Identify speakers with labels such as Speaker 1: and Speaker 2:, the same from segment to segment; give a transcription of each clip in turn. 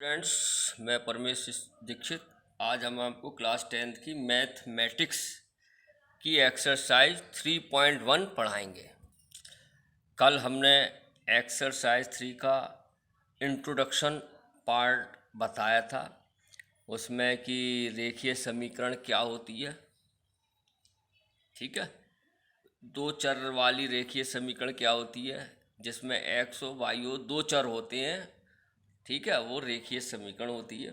Speaker 1: Friends, मैं परमेश दीक्षित। आज हम आपको क्लास 10th की मैथमेटिक्स की एक्सरसाइज 3.1 पढ़ाएंगे। कल हमने एक्सरसाइज 3 का इंट्रोडक्शन पार्ट बताया था, उसमें कि रेखीय समीकरण क्या होती है। ठीक है, दो चर वाली रेखीय समीकरण क्या होती है, जिसमें एक्स और वाई और दो चर होते हैं। ठीक है, वो रेखीय समीकरण होती है।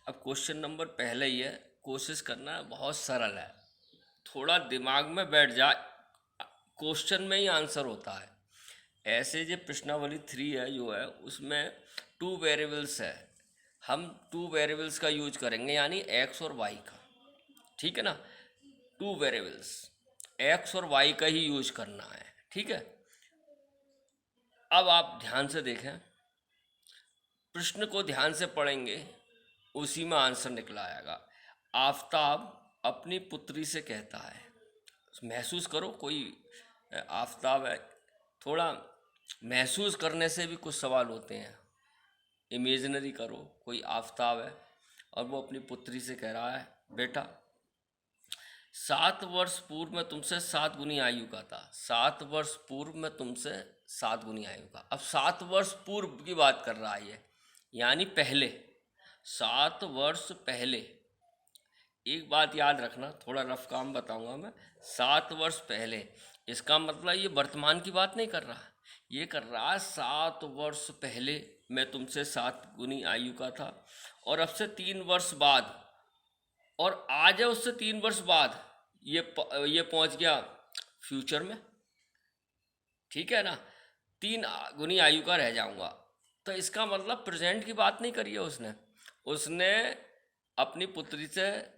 Speaker 1: अब क्वेश्चन नंबर पहले ही है, कोशिश करना बहुत सरल है, थोड़ा दिमाग में बैठ जाए, क्वेश्चन में ही आंसर होता है। ऐसे जो प्रश्नावली 3 है जो है, उसमें 2 वेरिएबल्स है। हम 2 वेरिएबल्स का यूज करेंगे, यानी एक्स और वाई का। ठीक है ना, 2 वेरिएबल्स एक्स और वाई का ही यूज करना है। ठीक है, अब आप ध्यान से देखें, प्रश्न को ध्यान से पढ़ेंगे, उसी में आंसर निकला आएगा। आफताब अपनी पुत्री से कहता है, महसूस करो, कोई आफताब है, थोड़ा महसूस करने से भी कुछ सवाल होते हैं। इमेजिनरी करो, कोई आफताब है और वो अपनी पुत्री से कह रहा है, बेटा 7 वर्ष पूर्व मैं तुमसे 7 गुनी आयु का था। 7 वर्ष पूर्व मैं तुमसे 7 गुनी आयु का। अब 7 वर्ष पूर्व की बात कर रहा है ये, यानी पहले, 7 वर्ष पहले। एक बात याद रखना, थोड़ा रफ काम बताऊंगा मैं। 7 वर्ष पहले, इसका मतलब ये वर्तमान की बात नहीं कर रहा, ये कर रहा है 7 वर्ष पहले मैं तुमसे 7 गुनी आयु का था, और अब से 3 वर्ष बाद, और आज है उससे 3 वर्ष बाद, ये पहुंच गया फ्यूचर में। ठीक है ना, 3 गुनी आयु का रह जाऊंगा। तो इसका मतलब प्रेजेंट की बात नहीं करी है उसने। उसने अपनी पुत्री से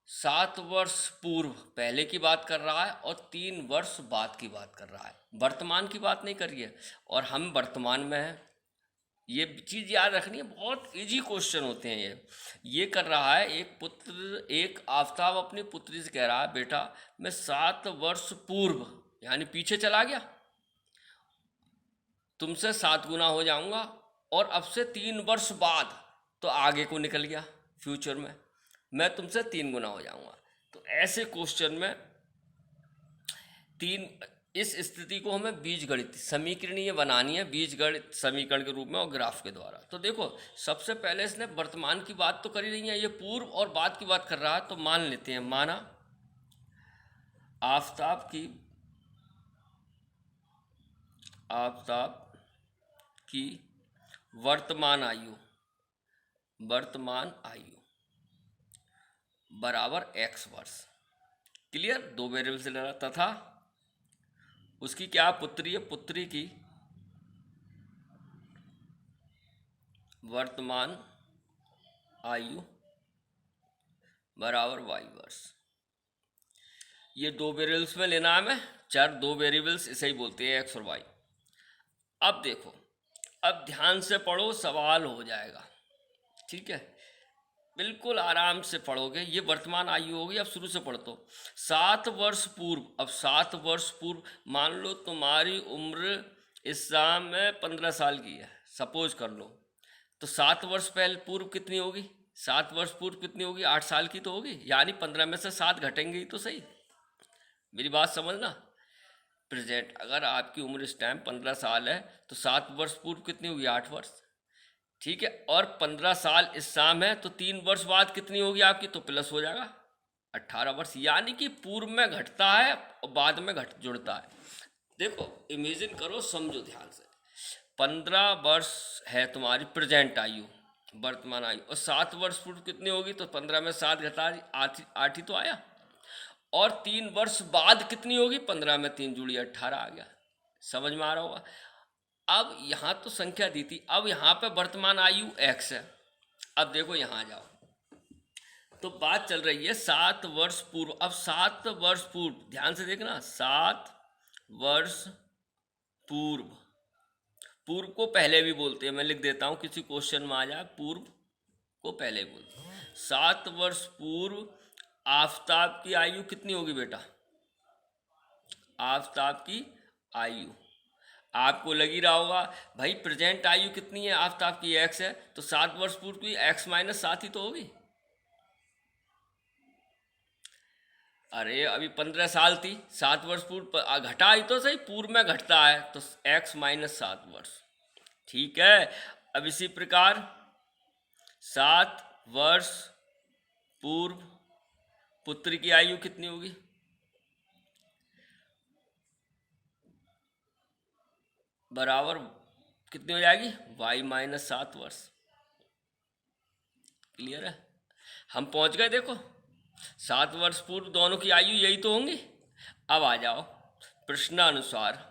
Speaker 1: 7 वर्ष पूर्व पहले की बात कर रहा है और 3 वर्ष बाद की बात कर रहा है, वर्तमान की बात नहीं करी है। और हम वर्तमान में हैं, ये चीज़ याद रखनी है, बहुत इजी क्वेश्चन होते हैं ये कर रहा है एक आफताब अपनी पुत्री से कह रहा है, बेटा मैं 7 वर्ष पूर्व, यानी पीछे चला गया, तुमसे 7 गुना हो जाऊंगा, और अब से 3 वर्ष बाद, तो आगे को निकल गया फ्यूचर में, मैं तुमसे 3 गुना हो जाऊंगा। तो ऐसे क्वेश्चन में तीन, इस स्थिति को हमें बीजगणित समीकरणीय बनानी है, बीजगणित समीकरण के रूप में और ग्राफ के द्वारा। तो देखो, सबसे पहले इसने वर्तमान की बात तो करी नहीं है, ये पूर्व और बाद की बात कर रहा है। तो मान लेते हैं, माना आफताब की वर्तमान आयु बराबर x वर्ष। क्लियर, 2 वेरिएबल से लेना, तथा उसकी क्या पुत्री है, पुत्री की वर्तमान आयु बराबर y वर्ष। ये 2 वेरिएबल्स में लेना है हमें, चार 2 वेरिएबल्स इसे ही बोलते हैं x और y। अब देखो, अब ध्यान से पढ़ो, सवाल हो जाएगा। ठीक है, बिल्कुल आराम से पढ़ोगे। ये वर्तमान आयु होगी, अब शुरू से पढ़ तो 7 वर्ष पूर्व। अब 7 वर्ष पूर्व, मान लो तुम्हारी उम्र इस समय 15 साल की है, सपोज कर लो। तो 7 वर्ष पहले पूर्व कितनी होगी, 7 वर्ष पूर्व कितनी होगी, 8 साल की तो होगी, यानी 15 में से 7 घटेंगे ही तो सही। मेरी बात समझना, प्रेजेंट अगर आपकी उम्र इस टाइम 15 साल है, तो 7 वर्ष पूर्व कितनी होगी, 8 वर्ष। ठीक है, और 15 साल इस शाम है, तो 3 वर्ष बाद कितनी होगी आपकी, तो प्लस हो जाएगा 18 वर्ष। यानी कि पूर्व में घटता है और बाद में जुड़ता है। देखो, इमेजिन करो, समझो ध्यान से। 15 वर्ष है तुम्हारी प्रेजेंट आयु, वर्तमान आयु, और 7 वर्ष पूर्व कितनी होगी, तो 15 में 7 घटा 8 ही तो आया। और 3 वर्ष बाद कितनी होगी, 15 में 3 जुड़ी 18 आ गया। समझ में आ रहा होगा। अब यहाँ तो संख्या दी थी, अब यहाँ पे वर्तमान आयु x है। अब देखो यहाँ जाओ, तो बात चल रही है 7 वर्ष पूर्व। अब 7 वर्ष पूर्व, ध्यान से देखना, 7 वर्ष पूर्व, पूर्व को पहले भी बोलते हैं, मैं लिख देता हूँ, किसी क्वेश्चन में आ जाए, पूर्व को पहले बोलते हैं। 7 वर्ष पूर्व आफताब की आयु कितनी होगी बेटा, आफताब की आयु। आपको लगी रहा होगा भाई प्रेजेंट आयु कितनी है आफताब की, एक्स है, तो 7 वर्ष पूर्व की एक्स माइनस 7 ही तो होगी। अरे अभी 15 साल थी, 7 वर्ष पूर्व घटा ही तो सही, पूर्व में घटता है तो एक्स माइनस 7 वर्ष। ठीक है, अब इसी प्रकार 7 वर्ष पूर्व पुत्र की आयु कितनी होगी, बराबर कितनी हो जाएगी, y माइनस 7 वर्ष। क्लियर है, हम पहुंच गए। देखो 7 वर्ष पूर्व दोनों की आयु यही तो होंगी। अब आ जाओ प्रश्नानुसार,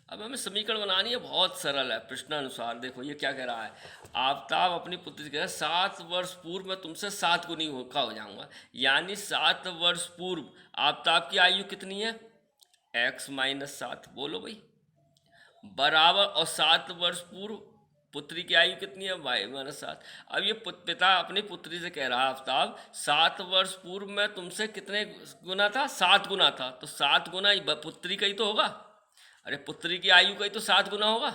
Speaker 1: अब हमें समीकरण बनानी है, बहुत सरल है। प्रश्नानुसार देखो ये क्या कह रहा है, आफताब अपनी पुत्री से कह रहा है 7 वर्ष पूर्व मैं तुमसे 7 गुनी का हो जाऊंगा, यानी 7 वर्ष पूर्व आफताब की आयु कितनी है, x माइनस 7। बोलो भाई, बराबर, और 7 वर्ष पूर्व पुत्री की आयु कितनी है, y माइनस 7। अब ये पिता अपनी पुत्री से कह रहा है आफताब 7 वर्ष पूर्व में तुमसे कितने गुना था, 7 गुना था, तो 7 गुना पुत्री का ही तो होगा। अरे पुत्री की आयु का ही तो 7 गुना होगा,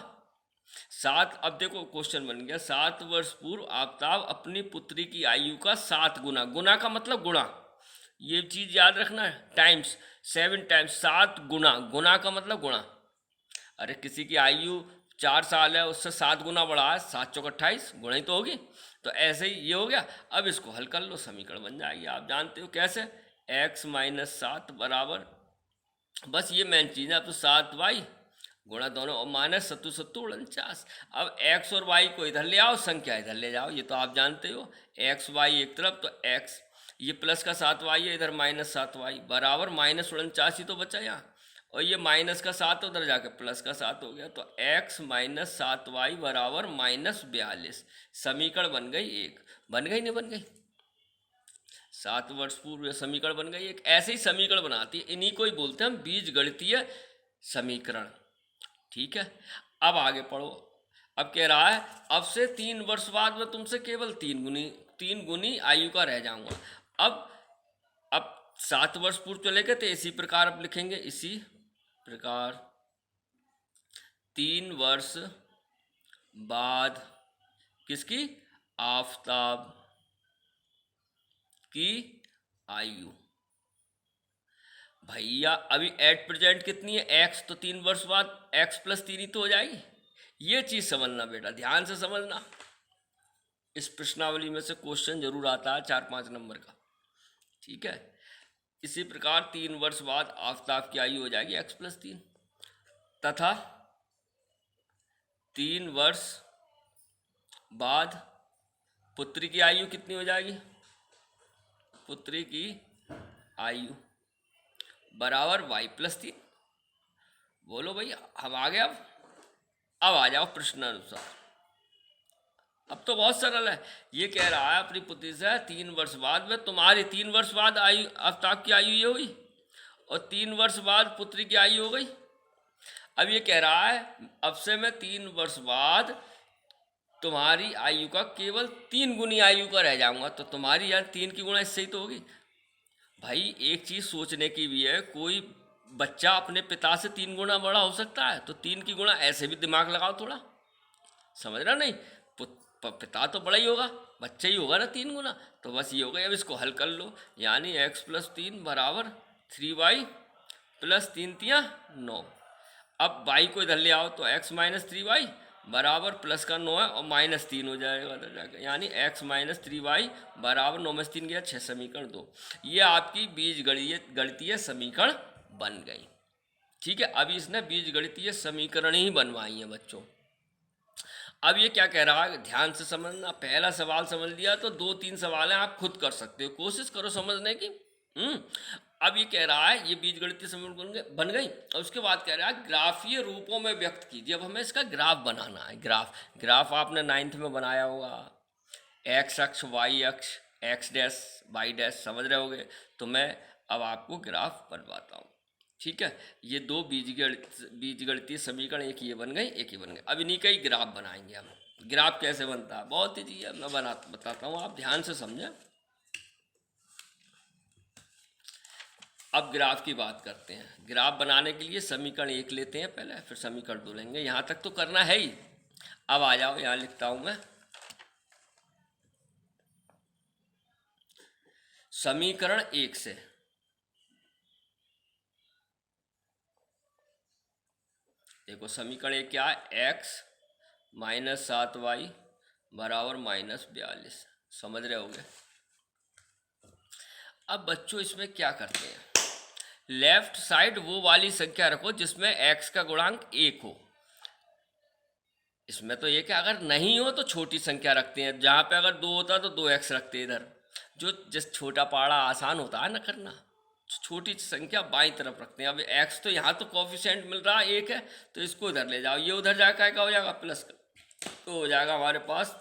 Speaker 1: 7। अब देखो क्वेश्चन बन गया, 7 वर्ष पूर्व आफताब अपनी पुत्री की आयु का 7 गुना, गुना का मतलब गुणा, ये चीज याद रखना है, टाइम्स 7 टाइम्स 7 गुना, गुना का मतलब गुणा। अरे किसी की आयु 4 साल है, उससे 7 गुना बढ़ा है, 7 चौक 28, गुणा ही तो होगी। तो ऐसे ही ये हो गया। अब इसको हल कर लो, समीकरण बन जाएगी, आप जानते हो कैसे, x माइनस 7 बराबर, बस ये मेन चीज़ है। अब तो 7y गुणा दोनों और माइनस 7 7 49। अब x और y को इधर ले आओ, संख्या इधर ले जाओ, ये तो आप जानते हो, x y एक तरफ तो x, ये प्लस का 7y है, इधर माइनस 7y बराबर माइनस 49 ही तो बचा यहाँ, और ये माइनस का 7 उधर जाके प्लस का 7 हो गया, तो x माइनस 7y बराबर माइनस 42। समीकरण बन गई एक, बन गई नहीं बन गई, 7 वर्ष पूर्व समीकरण बन गई एक। ऐसे ही समीकरण बनाती है, इन्हीं को ही बोलते हैं हम बीज गणितीय समीकरण। ठीक है, अब आगे पढ़ो। अब कह रहा है अब से 3 वर्ष बाद मैं तुमसे केवल 3 गुनी आयु का रह जाऊंगा। अब 7 वर्ष पूर्व चले गए तो इसी प्रकार अब लिखेंगे, इसी प्रकार 3 वर्ष बाद किसकी, आफताब की आयु। भैया अभी एट प्रेजेंट कितनी है, x, तो 3 वर्ष बाद x प्लस 3 ही तो हो जाएगी। ये चीज़ समझना बेटा, ध्यान से समझना, इस प्रश्नावली में से क्वेश्चन जरूर आता है 4-5 नंबर का। ठीक है, इसी प्रकार 3 वर्ष बाद आफताब की आयु हो जाएगी x प्लस 3, तथा 3 वर्ष बाद पुत्री की आयु कितनी हो जाएगी, पुत्री की आयु बराबर y प्लस 3। बोलो भैया, हम आ गए। अब आ जाओ प्रश्नानुसार। अब तो बहुत सरल है, ये कह रहा है अपनी पुत्री से 3 वर्ष बाद में तुम्हारी 3 वर्ष बाद आयु, आफताब की आयु ये हुई, और 3 वर्ष बाद पुत्री की आयु हो गई। अब ये कह रहा है अब से मैं 3 वर्ष बाद तुम्हारी आयु का केवल 3 गुनी आयु का रह जाऊंगा, तो तुम्हारी यार 3 की गुणा इससे ही तो होगी। भाई एक चीज सोचने की भी है, कोई बच्चा अपने पिता से 3 गुना बड़ा हो सकता है, तो 3 की गुणा ऐसे भी दिमाग लगाओ थोड़ा, समझ रहा नहीं, पिता तो बड़ा ही होगा, बच्चा ही होगा ना 3 गुना, तो बस ये हो गया। अब इसको हल कर लो, यानी x प्लस 3 बराबर 3y प्लस 3 3 9। अब y को इधर ले आओ तो x माइनस 3y बराबर प्लस का 9 है और माइनस 3 हो जाएगा इधर जाकर, यानी x माइनस 3y बराबर 9 में 3 गया 6, समीकरण 2। ये आपकी बीज गणितीय समीकरण बन गई। ठीक है, अभी इसने बीज गणितीय समीकरण ही बनवाई है बच्चों। अब ये क्या कह रहा है, ध्यान से समझना, पहला सवाल समझ लिया तो 2-3 सवाल हैं आप खुद कर सकते हो, कोशिश करो समझने की। अब ये कह रहा है ये बीजगणितीय समीकरण बन गई, और उसके बाद कह रहा है ग्राफीय रूपों में व्यक्त कीजिए। अब हमें इसका ग्राफ बनाना है। ग्राफ आपने 9th में बनाया होगा, एक्स अक्ष, वाई अक्ष, एक्स डैश वाई डैश, समझ रहे होगे। तो मैं अब आपको ग्राफ बनवाता हूँ। ठीक है, ये 2 बीजगणितीय समीकरण, एक ये बन गई, एक ये बन गई। अब इन्हीं का ही ग्राफ बनाएंगे हम। ग्राफ कैसे बनता है, बहुत ही चीज़ है, मैं बताता हूँ, आप ध्यान से समझें। अब ग्राफ की बात करते हैं। ग्राफ बनाने के लिए समीकरण 1 लेते हैं पहले, फिर समीकरण 2 लेंगे। यहाँ तक तो करना है ही। अब आ जाओ, यहाँ लिखता हूँ मैं समीकरण 1 से। देखो समीकरण 1 क्या है, x -7y बराबर -42। समझ रहे होगे। अब बच्चों इसमें क्या करते हैं, लेफ्ट साइड वो वाली संख्या रखो जिसमें x का गुणांक 1 हो। इसमें तो ये कि अगर नहीं हो तो छोटी संख्या रखते हैं, जहाँ पे अगर 2 होता तो 2x रखते हैं इधर। जो जिस छोटा पहाड़ा आसान होता है ना करना, छोटी संख्या बाईं तरफ रखते हैं। अब x तो यहाँ तो कोफिशिएंट मिल रहा है 1 है, तो इसको इधर ले जाओ, ये उधर जाकर क्या हो जाएगा, प्लस का। तो हो जाएगा हमारे पास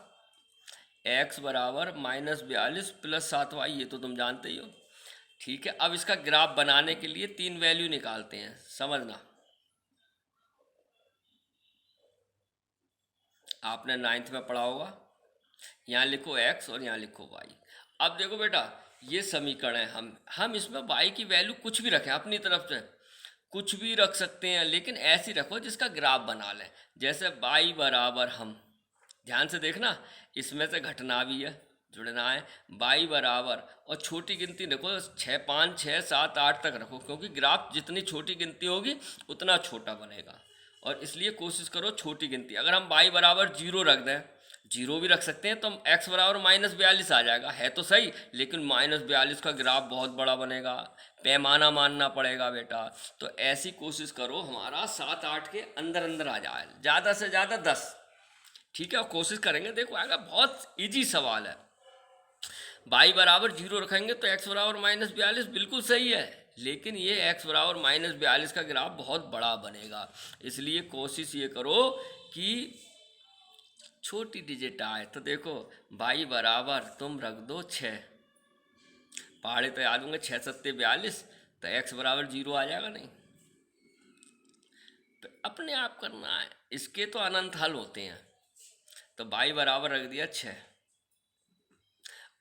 Speaker 1: x बराबर -42 + 7y, ये तो तुम जानते ही हो। ठीक है, अब इसका ग्राफ बनाने के लिए 3 वैल्यू निकालते हैं, समझना। आपने 9th में पढ़ा होगा। यहाँ लिखो x और यहाँ लिखो y। अब देखो बेटा, ये समीकरण है, हम इसमें y की वैल्यू कुछ भी रखें, अपनी तरफ से कुछ भी रख सकते हैं, लेकिन ऐसी रखो जिसका ग्राफ बना लें। जैसे y बराबर, हम ध्यान से देखना, इसमें से घटना भी है, जुड़ना है। y बराबर, और छोटी गिनती देखो 6, 5, 6, 7, 8 तक रखो, क्योंकि ग्राफ जितनी छोटी गिनती होगी उतना छोटा बनेगा। और इसलिए कोशिश करो छोटी गिनती। अगर हम y बराबर 0 रख दें, 0 भी रख सकते हैं, तो x बराबर -42 आ जाएगा। है तो सही, लेकिन -42 का ग्राफ बहुत बड़ा बनेगा, पैमाना मानना पड़ेगा बेटा। तो ऐसी कोशिश करो हमारा 7, 8 के अंदर अंदर आ जाए, ज़्यादा से ज़्यादा 10। ठीक है, और कोशिश करेंगे, देखो आएगा। बहुत इजी सवाल है। y बराबर 0 रखेंगे तो x बराबर -42 बिल्कुल सही है, लेकिन ये x बराबर -42 का ग्राफ बहुत बड़ा बनेगा। इसलिए कोशिश ये करो कि छोटी डिजिट आए। तो देखो y बराबर तुम रख दो 6, पहाड़े तो याद होंगे, 6 7 42, तो x बराबर 0 आ जाएगा। नहीं तो अपने आप करना है, इसके तो अनंत हल होते हैं। तो y बराबर रख दिया 6।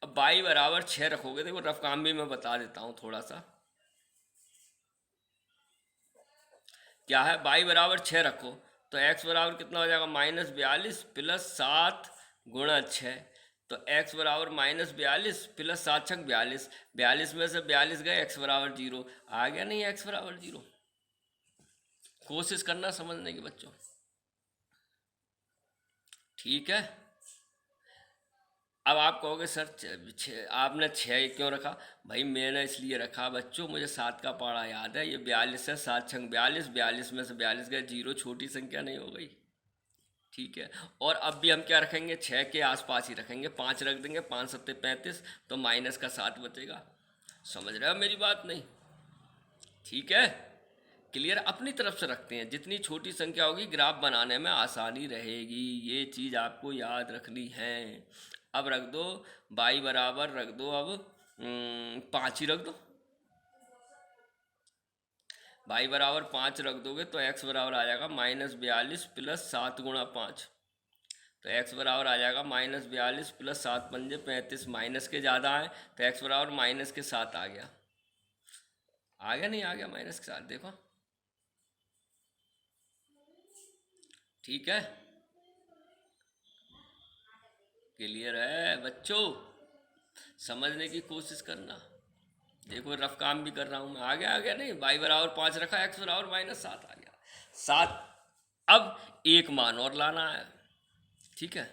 Speaker 1: अब y बराबर 6 रखोगे, देखो रफ काम भी मैं बता देता हूँ थोड़ा सा। क्या है, y बराबर 6 रखो तो x बराबर कितना हो जाएगा, -42 + 7 गुणा 6। तो x बराबर -42 + 7 × 42, 42 में से 42 गए, x बराबर 0 आ गया। नहीं, x बराबर 0। कोशिश करना समझने की बच्चों। ठीक है। अब आप कहोगे सर आपने 6 क्यों रखा। भाई मैंने इसलिए रखा बच्चों, मुझे 7 का पहाड़ा याद है। ये 42 है, 7 × 42, 42 में से 42 गए, 0 छोटी संख्या नहीं हो गई। ठीक है, और अब भी हम क्या रखेंगे, 6 के आसपास ही रखेंगे, 5 रख देंगे, 5 7 35, तो माइनस का 7 बचेगा। समझ रहे हो मेरी बात। नहीं, ठीक है, क्लियर। अपनी तरफ से रखते हैं, जितनी छोटी संख्या होगी ग्राफ बनाने में आसानी रहेगी, ये चीज़ आपको याद रखनी है। अब रख दो y बराबर, रख दो अब 5 ही रख दो। y बराबर 5 रख दोगे तो x बराबर आ जाएगा -42 + 7 गुणा 5। तो x बराबर आ जाएगा -42 + 7 पंजे 35, माइनस के ज़्यादा है तो x बराबर -7 आ गया। आ गया, नहीं आ गया, -7 देखो। ठीक है, क्लियर है बच्चों। समझने की कोशिश करना। देखो रफ काम भी कर रहा हूँ मैं। आ गया नहीं, y बराबर 5 रखा, x बराबर -7 आ गया। 7। अब एक मान और लाना है। ठीक है,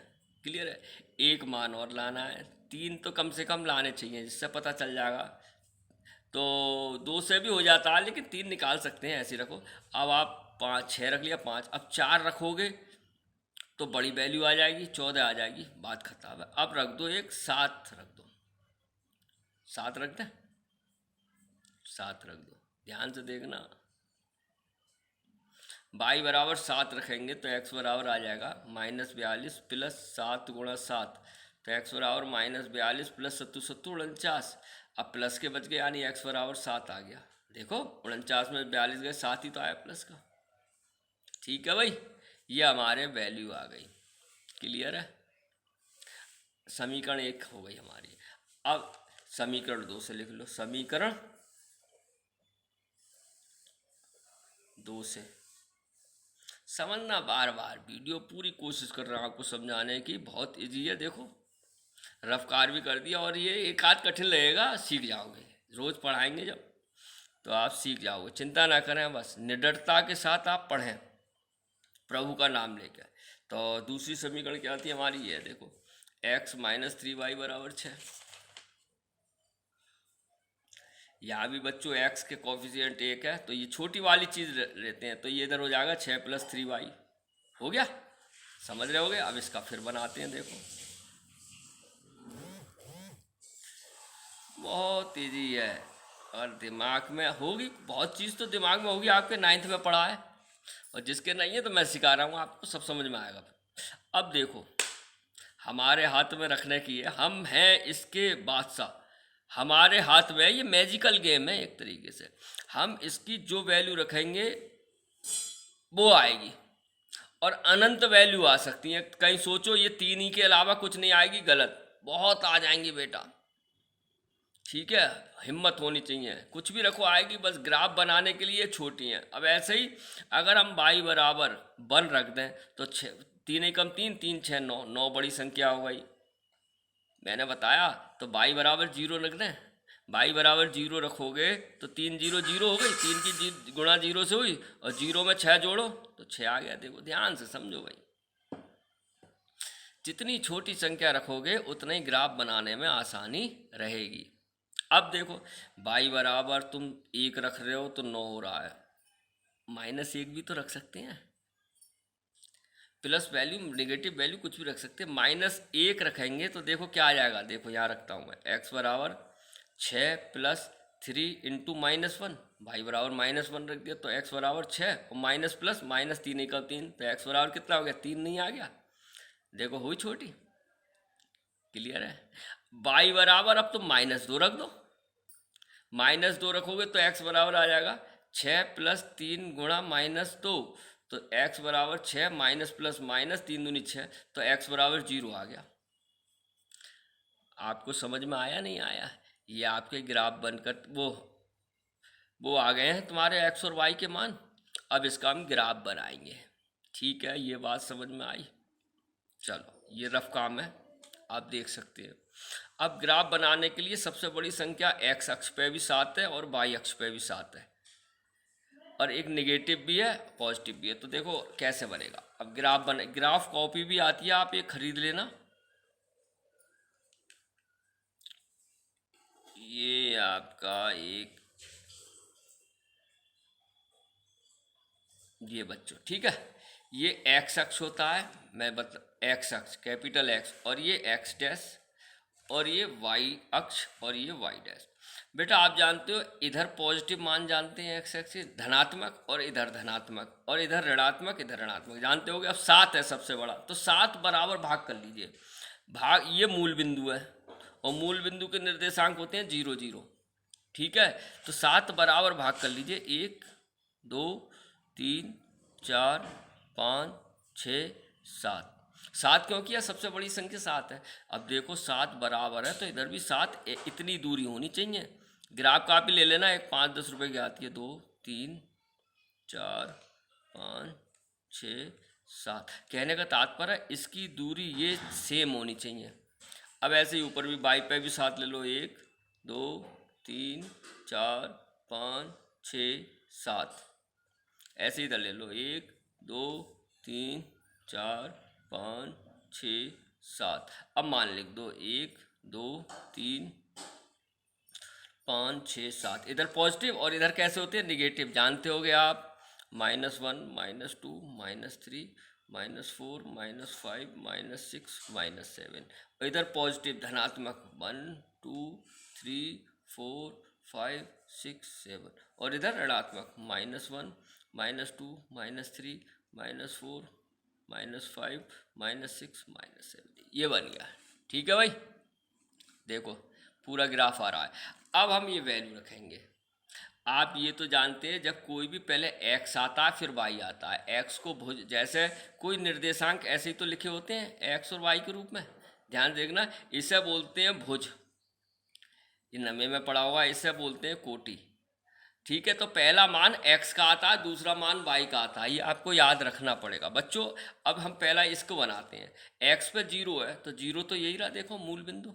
Speaker 1: क्लियर है। एक मान और लाना है, 3 तो कम से कम लाने चाहिए, जिससे पता चल जाएगा। तो 2 से भी हो जाता है, लेकिन 3 निकाल सकते हैं, ऐसे रखो। अब आप 5, 6 रख लिया, 5। अब 4 रखोगे तो बड़ी वैल्यू आ जाएगी, 14 आ जाएगी, बात खत्म है। अब रख दो एक 7 रख दो, 7 रख दें, 7 रख दो। ध्यान से देखना, y बराबर 7 रखेंगे तो x बराबर आ जाएगा -42 + 7 गुणा 7। तो x बराबर -42 + 7 7 49। अब प्लस के बच गए, यानी x बराबर 7 आ गया। देखो 49 में 42 गए, 7 ही तो आया प्लस का। ठीक है भाई, ये हमारे वैल्यू आ गई। क्लियर है। समीकरण 1 हो गई हमारी। अब समीकरण 2 से लिख लो। समीकरण 2 से। समझना, बार बार वीडियो पूरी कोशिश कर रहा हूँ आपको समझाने की, बहुत इजी है। देखो रफ्तार भी कर दिया, और ये एक आध कठिन लगेगा, सीख जाओगे, रोज़ पढ़ाएंगे जब तो आप सीख जाओगे। चिंता ना करें, बस निडरता के साथ आप पढ़ें प्रभु का नाम लेकर। तो दूसरी समीकरण क्या आती है हमारी, ये देखो x माइनस 3y बराबर 6। यहाँ भी बच्चों x के कोफिशिएंट 1 है, तो ये छोटी वाली चीज़ लेते हैं, तो ये इधर हो जाएगा 6 प्लस 3y। हो गया, समझ रहे होगे। अब इसका फिर बनाते हैं, देखो बहुत ईजी है, और दिमाग में होगी बहुत चीज़, तो दिमाग में होगी, आपके 9th में पढ़ा है, और जिसके नहीं है तो मैं सिखा रहा हूँ आपको, सब समझ में आएगा। अब देखो हमारे हाथ में रखने की है, हम हैं इसके बादशाह, हमारे हाथ में ये मैजिकल गेम है एक तरीके से। हम इसकी जो वैल्यू रखेंगे वो आएगी, और अनंत वैल्यू आ सकती है। कहीं सोचो ये 3 ही के अलावा कुछ नहीं आएगी, गलत, बहुत आ जाएंगी बेटा, ठीक है। हिम्मत होनी चाहिए, कुछ भी रखो आएगी, बस ग्राफ बनाने के लिए छोटी हैं। अब ऐसे ही अगर हम y बराबर 1 रख दें तो 3 एकम 3, 3 6 9, 9 बड़ी संख्या हो गई, मैंने बताया। तो y बराबर 0 रख दें, y बराबर 0 रखोगे तो 3 0 0 हो गई, 3 की गुणा 0 से हुई, और 0 में 6 जोड़ो तो 6 आ गया। देखो ध्यान से समझो भाई, जितनी छोटी संख्या रखोगे उतना ही ग्राफ बनाने में आसानी रहेगी। अब देखो y बराबर तुम 1 रख रहे हो तो 9 हो रहा है, -1 भी तो रख सकते हैं, प्लस वैल्यू नेगेटिव वैल्यू कुछ भी रख सकते हैं। -1 रखेंगे तो देखो क्या आ जाएगा, देखो यहाँ रखता हूँ मैं, x बराबर 6 प्लस 3 इंटू -1, y बराबर -1 रख दिया तो x बराबर 6, और माइनस प्लस -3 एकम 3, तो x बराबर कितना हो गया, 3 नहीं आ गया। देखो हुई छोटी, क्लियर है। y बराबर अब तुम -2 रख दो, -2 रखोगे तो x बराबर आ जाएगा 6 प्लस 3 गुणा -2, तो x बराबर 6 माइनस प्लस माइनस 3 दूनी 6, तो x बराबर 0 आ गया। आपको समझ में आया नहीं आया, ये आपके ग्राफ बनकर वो आ गए हैं तुम्हारे x और y के मान। अब इसका हम ग्राफ बनाएंगे, ठीक है, ये बात समझ में आई। चलो ये रफ काम है, आप देख सकते हैं। अब ग्राफ बनाने के लिए सबसे बड़ी संख्या x अक्ष पे भी 7 है और y अक्ष पे भी 7 है, और एक नेगेटिव भी है पॉजिटिव भी है। तो देखो कैसे बनेगा। अब ग्राफ कॉपी भी आती है, आप ये खरीद लेना। ये आपका एक, ये बच्चों ठीक है, ये x अक्ष होता है, मैं x अक्ष कैपिटल X, और ये x डैश, और ये y अक्ष, और ये y डैश। बेटा आप जानते हो इधर पॉजिटिव मान जानते हैं x एक्सिस धनात्मक, और इधर धनात्मक, और इधर ऋणात्मक, इधर ऋणात्मक जानते होगे। अब 7 है सबसे बड़ा, तो 7 बराबर भाग कर लीजिए। भाग, ये मूल बिंदु है, और मूल बिंदु के निर्देशांक होते हैं 0 0, ठीक है। तो 7 बराबर भाग कर लीजिए, 1 2 3 4 5 6 7। 7 क्यों किया, सबसे बड़ी संख्या 7 है। अब देखो 7 बराबर है तो इधर भी 7 इतनी दूरी होनी चाहिए। ग्राफ कापी ले लेना, एक 5-10 रुपए की आती है, 2 3 4 5 6 7। कहने का तात्पर्य है इसकी दूरी ये सेम होनी चाहिए। अब ऐसे ही ऊपर भी बाई पे भी 7 ले लो, 1 2 3 4 5 6 7। ऐसे इधर ले लो, 1 2 3 4 5 6 7। अब मान लिख दो 1 2 3 5 6 7। इधर पॉजिटिव और इधर कैसे होते हैं, निगेटिव, जानते होगे आप। -1 -2 -3 -4 -5 -6 -7। और इधर पॉजिटिव धनात्मक 1 2 3 4 5 6 7, और इधर ऋणात्मक -1 -2 -3 -4 -5 -6 -7। ये बन गया, ठीक है भाई। देखो पूरा ग्राफ आ रहा है। अब हम ये वैल्यू रखेंगे। आप ये तो जानते हैं जब कोई भी पहले x आता है फिर y आता है, x को भुज, जैसे कोई निर्देशांक ऐसे ही तो लिखे होते हैं x और y के रूप में, ध्यान देखना। इसे बोलते हैं भुज, ये नवे में पढ़ा हुआ, इसे बोलते हैं कोटि, ठीक है, तो पहला मान x का आता है, दूसरा मान y का आता है, ये आपको याद रखना पड़ेगा बच्चों। अब हम पहला इसको बनाते हैं, x पे 0 है तो 0 तो यही रहा, देखो मूल बिंदु।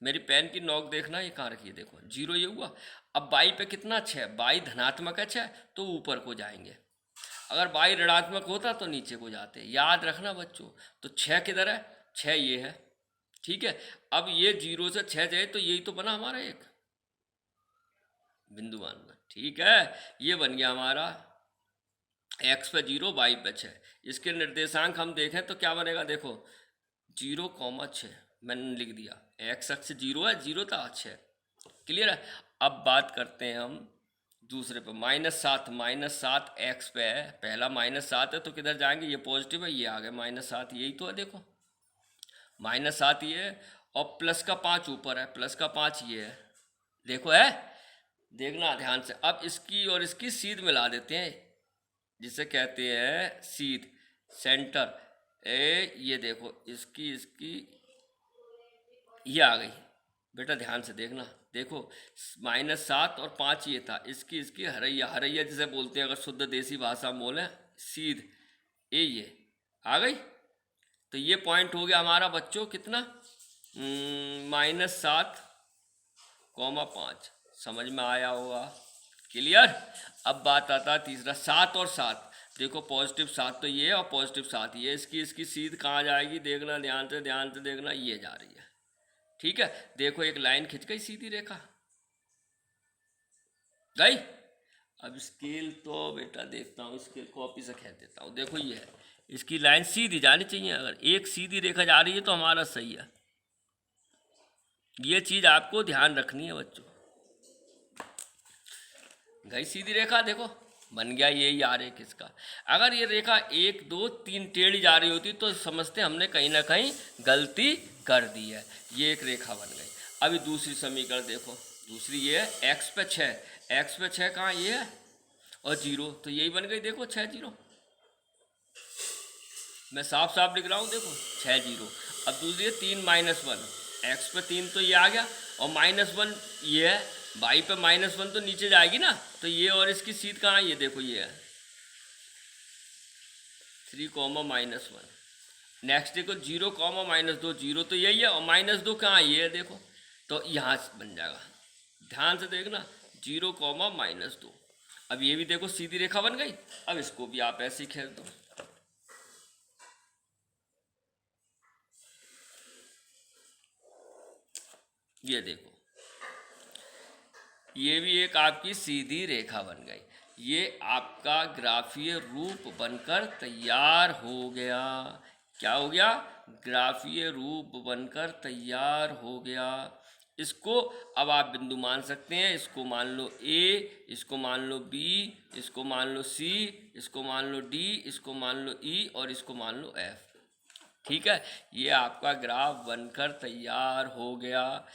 Speaker 1: मेरी पेन की नोक देखना, ये कहाँ रखी है, देखो 0 ये हुआ। अब y पे कितना 6, y धनात्मक है 6 तो ऊपर को जाएंगे, अगर y ऋणात्मक होता तो नीचे को जाते, याद रखना बच्चों। तो 6 किधर है, 6 ये है, ठीक है। अब ये 0 से 6 जाए तो यही तो बना हमारा एक बिंदु मानना, ठीक है। ये बन गया हमारा x पे 0 y पे 6। इसके निर्देशांक हम देखें तो क्या बनेगा, देखो 0,6 मैंने लिख दिया, x अक्ष 0 है, 0 था 6, क्लियर है। अब बात करते हैं हम दूसरे पे, -7 x पे है, पहला -7 है तो किधर जाएंगे, ये पॉजिटिव है, ये आ गए -7, यही तो है देखो, -7 ये है, और प्लस का 5 ऊपर है, प्लस का 5 ये है, देखो है, देखना ध्यान से। अब इसकी और इसकी सीध मिला देते हैं, जिसे कहते हैं सीध, सेंटर ये देखो, इसकी ये आ गई बेटा, ध्यान से देखना, देखो -7 और 5 ये था, इसकी हरैया जिसे बोलते हैं अगर शुद्ध देसी भाषा में बोले, सीध ये आ गई। तो ये पॉइंट हो गया हमारा बच्चों कितना, -7,5, समझ में आया होगा, क्लियर। अब बात आता है तीसरा, 7 और 7, देखो पॉजिटिव 7 तो ये और पॉजिटिव 7 ये, इसकी सीध कहाँ जाएगी, देखना ध्यान से देखना, ये जा रही है, ठीक है। देखो एक लाइन खिंच गई, सीधी रेखा गई। अब स्केल तो बेटा देखता हूँ, स्केल कॉपी से खींच देता हूँ, देखो ये है, इसकी लाइन सीधी जानी चाहिए, अगर एक सीधी रेखा जा रही है तो हमारा सही है, ये चीज आपको ध्यान रखनी है बच्चों। गई सीधी रेखा, देखो बन गया ये यार एक इसका। अगर ये रेखा 1 2 3 टेढ़ी जा रही होती तो समझते हमने कहीं ना कहीं गलती कर दी है, ये एक रेखा बन गई। अभी दूसरी समीकरण देखो, दूसरी ये है x पे 6, x पे 6 कहाँ, ये है, और 0 तो यही बन गई, देखो 6 0, मैं साफ साफ लिख रहा हूँ, देखो 6 0। अब दूसरी है 3 -1, x पे 3 तो ये आ गया, और -1 ये है, y पे -1 तो नीचे जाएगी ना, तो ये और इसकी सीध कहाँ, ये देखो ये है 3, -1। नेक्स्ट देखो 0, -2, 0 तो यही है, और -2 कहाँ, ये है देखो, तो यहाँ बन जाएगा, ध्यान से देखना 0, -2। अब ये भी देखो सीधी रेखा बन गई। अब इसको भी आप ऐसे ही खींच दो, ये देखो ये भी एक आपकी सीधी रेखा बन गई, ये आपका ग्राफीय रूप बनकर तैयार हो गया। क्या हो गया, ग्राफीय रूप बनकर तैयार हो गया। इसको अब आप बिंदु मान सकते हैं, इसको मान लो A, इसको मान लो B, इसको मान लो C, इसको मान लो D, इसको मान लो E और इसको मान लो F, ठीक है। ये आपका ग्राफ बनकर तैयार हो गया,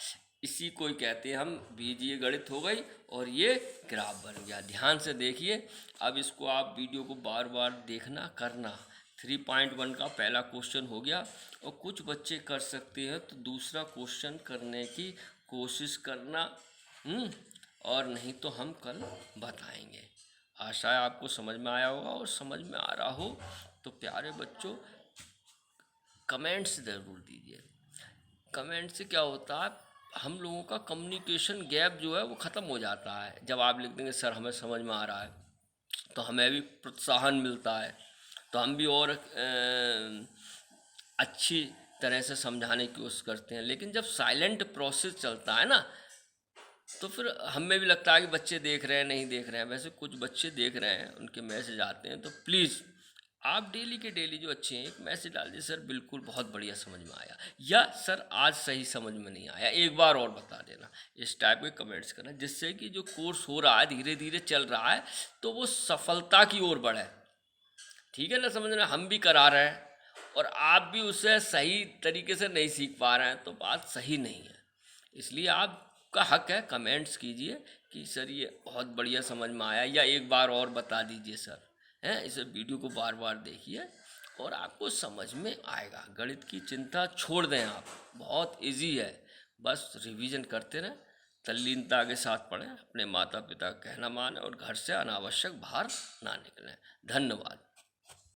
Speaker 1: इसी को ही कहते हैं हम बीजीय गणित हो गई, और ये ग्राफ बन गया। ध्यान से देखिए, अब इसको आप वीडियो को बार बार देखना करना। 3.1 का पहला क्वेश्चन हो गया, और कुछ बच्चे कर सकते हैं तो दूसरा क्वेश्चन करने की कोशिश करना, और नहीं तो हम कल बताएंगे। आशा है आपको समझ में आया होगा, और समझ में आ रहा हो तो प्यारे बच्चों कमेंट्स ज़रूर दीजिए। कमेंट से क्या होता है, हम लोगों का कम्युनिकेशन गैप जो है वो ख़त्म हो जाता है। जब आप लिख देंगे सर हमें समझ में आ रहा है, तो हमें भी प्रोत्साहन मिलता है, तो हम भी और अच्छी तरह से समझाने की कोशिश करते हैं। लेकिन जब साइलेंट प्रोसेस चलता है ना, तो फिर हमें भी लगता है कि बच्चे देख रहे हैं नहीं देख रहे हैं। वैसे कुछ बच्चे देख रहे हैं, उनके मैसेज आते हैं, तो प्लीज़ आप डेली के डेली जो अच्छे हैं एक मैसेज डाल दीजिए, सर बिल्कुल बहुत बढ़िया समझ में आया, या सर आज सही समझ में नहीं आया, एक बार और बता देना। इस टाइप के कमेंट्स करना, जिससे कि जो कोर्स हो रहा है धीरे धीरे चल रहा है तो वो सफलता की ओर बढ़े, ठीक है ना। समझना, हम भी करा रहे हैं और आप भी उसे सही तरीके से नहीं सीख पा रहे हैं तो बात सही नहीं है। इसलिए आपका हक है, कमेंट्स कीजिए कि सर ये बहुत बढ़िया समझ में आया, या एक बार और बता दीजिए सर, हैं। इस वीडियो को बार बार देखिए और आपको समझ में आएगा। गणित की चिंता छोड़ दें आप, बहुत इजी है, बस रिवीजन करते रहें, तल्लीनता के साथ पढ़ें, अपने माता पिता का कहना मानें और घर से अनावश्यक बाहर ना निकलें। धन्यवाद।